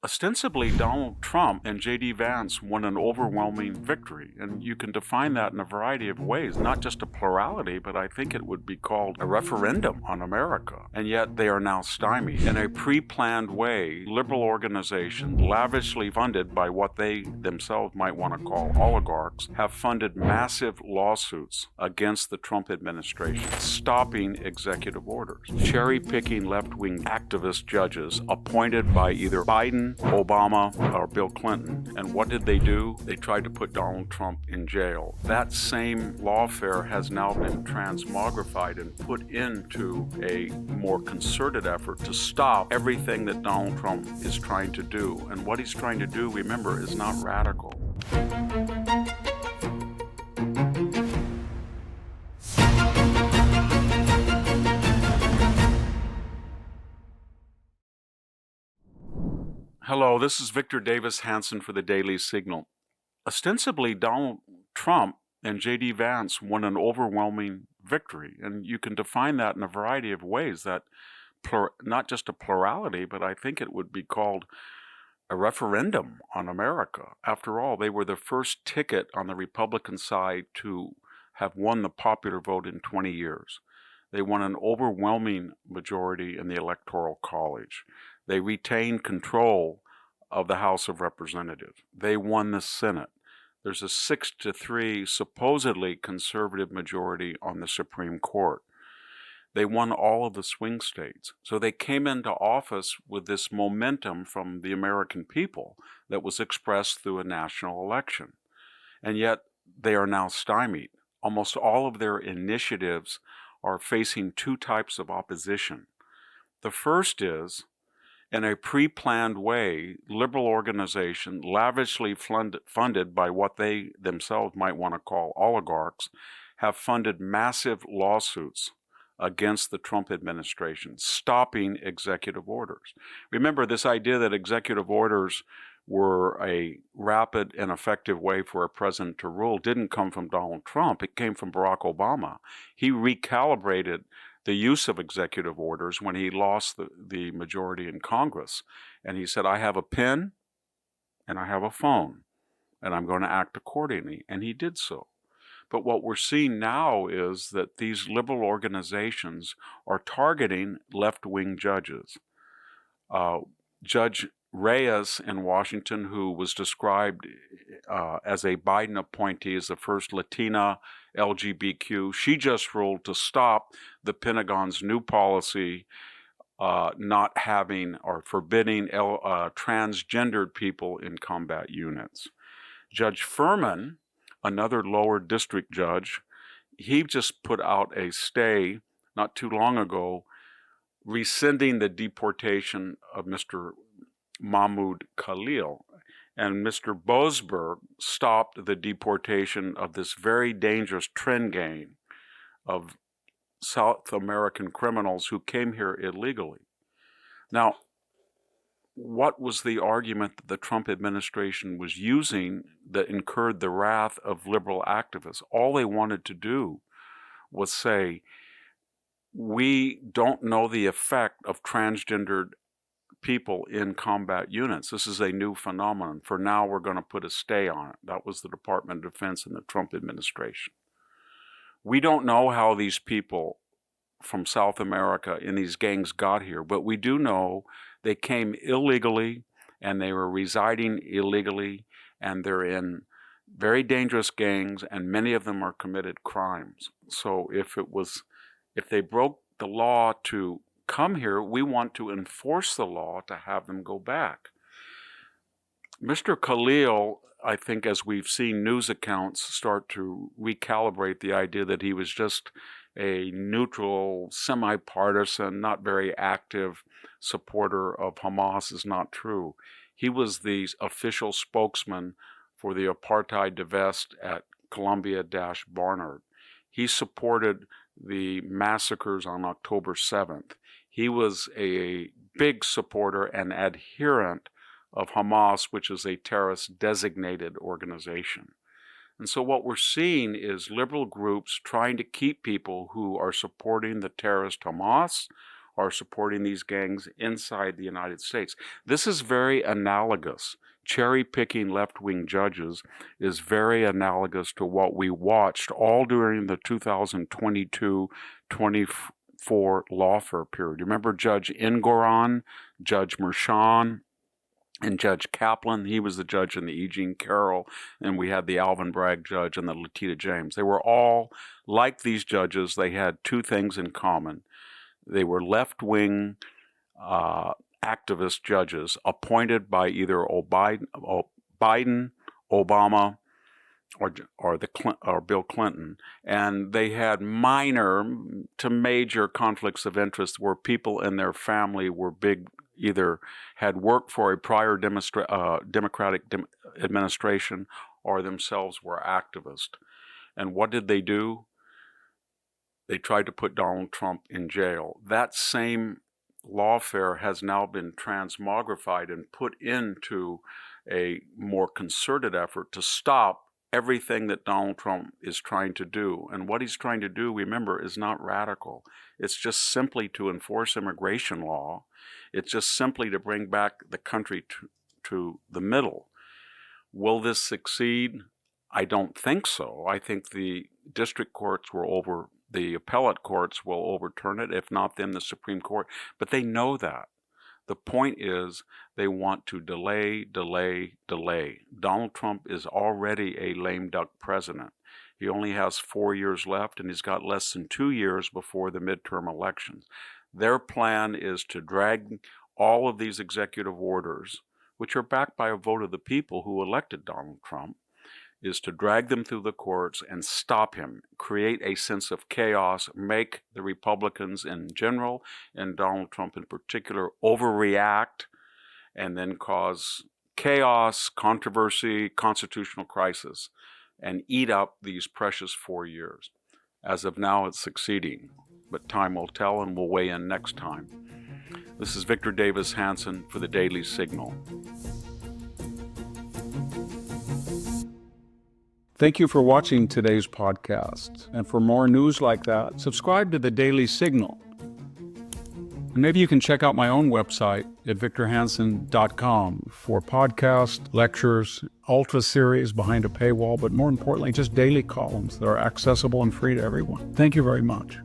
Ostensibly, Donald Trump and J.D. Vance won an overwhelming victory, and you can define that in a variety of ways, not just a plurality, but I think it would be called a referendum on America. And yet they are now stymied. In a pre-planned way, liberal organizations, lavishly funded by what they themselves might want to call oligarchs, have funded massive lawsuits against the Trump administration, stopping executive orders, cherry-picking left-wing activist judges appointed by either Biden, Obama, or Bill Clinton. And what did they do? They tried to put Donald Trump in jail. That same lawfare has now been transmogrified and put into a more concerted effort to stop everything that Donald Trump is trying to do. And what he's trying to do, remember, is not radical. Hello, this is Victor Davis Hanson for the Daily Signal. Ostensibly, Donald Trump and J.D. Vance won an overwhelming victory, and you can define that in a variety of ways, that not just a plurality, but I think it would be called a referendum on America. After all, they were the first ticket on the Republican side to have won the popular vote in 20 years. They won an overwhelming majority in the Electoral College. They retained control of the House of Representatives. They won the Senate. There's a 6-3 supposedly conservative majority on the Supreme Court. They won all of the swing states. So they came into office with this momentum from the American people that was expressed through a national election. And yet they are now stymied. Almost all of their initiatives are facing two types of opposition. The first is, in a pre-planned way, liberal organizations, lavishly funded by what they themselves might want to call oligarchs, have funded massive lawsuits against the Trump administration, stopping executive orders. Remember, this idea that executive orders were a rapid and effective way for a president to rule didn't come from Donald Trump. It came from Barack Obama. He recalibrated the use of executive orders when he lost the majority in Congress. And he said, I have a pen and I have a phone, and I'm going to act accordingly. And he did so. But what we're seeing now is that these liberal organizations are targeting left-wing judges. Judge Reyes in Washington, who was described as a Biden appointee, as the first Latina LGBTQ, she just ruled to stop the Pentagon's new policy not having or forbidding transgendered people in combat units. Judge Furman, another lower district judge, he just put out a stay not too long ago rescinding the deportation of Mr. Mahmoud Khalil. And Mr. Boasberg stopped the deportation of this very dangerous trend gang of South American criminals who came here illegally. Now, what was the argument that the Trump administration was using that incurred the wrath of liberal activists? All they wanted to do was say, we don't know the effect of transgendered people in combat units. This is a new phenomenon. For now, we're going to put a stay on it. That was the Department of Defense in the Trump administration. We don't know how these people from South America in these gangs got here, but we do know they came illegally and they were residing illegally, and they're in very dangerous gangs, and many of them are committed crimes. So if they broke the law to come here, we want to enforce the law to have them go back. Mr. Khalil, I think, as we've seen news accounts start to recalibrate the idea that he was just a neutral, semi-partisan, not very active supporter of Hamas is not true. He was the official spokesman for the apartheid divest at Columbia-Barnard. He supported the massacres on October 7th. He was a big supporter and adherent of Hamas, which is a terrorist-designated organization. And so what we're seeing is liberal groups trying to keep people who are supporting the terrorist Hamas are supporting these gangs inside the United States. This is very analogous. Cherry-picking left-wing judges is very analogous to what we watched all during the 2022-24 lawfare period. Remember Judge Engoron, Judge Merchan, and Judge Kaplan? He was the judge in the E. Jean Carroll, and we had the Alvin Bragg judge and the Letitia James. They were all like these judges. They had two things in common. They were left-wing activist judges appointed by either Biden, Obama, or Bill Clinton, and they had minor to major conflicts of interest where people in their family were either had worked for a prior Democratic administration or themselves were activists. And what did they do? They tried to put Donald Trump in jail. That same lawfare has now been transmogrified and put into a more concerted effort to stop everything that Donald Trump is trying to do. And what he's trying to do, remember, is not radical. It's just simply to enforce immigration law. It's just simply to bring back the country to the middle. Will this succeed? I don't think so. I think the district courts the appellate courts will overturn it. If not, then the Supreme Court. But they know that. The point is they want to delay. Donald Trump is already a lame duck president. He only has 4 years left, and he's got less than 2 years before the midterm elections. Their plan is to drag all of these executive orders, which are backed by a vote of the people who elected Donald Trump, is to drag them through the courts and stop him, create a sense of chaos, make the Republicans in general and Donald Trump in particular overreact, and then cause chaos, controversy, constitutional crisis, and eat up these precious 4 years. As of now, it's succeeding, but time will tell, and we'll weigh in next time. This is Victor Davis Hanson for the Daily Signal. Thank you for watching today's podcast. And for more news like that, subscribe to the Daily Signal. And maybe you can check out my own website at victorhanson.com for podcasts, lectures, ultra series behind a paywall, but more importantly, just daily columns that are accessible and free to everyone. Thank you very much.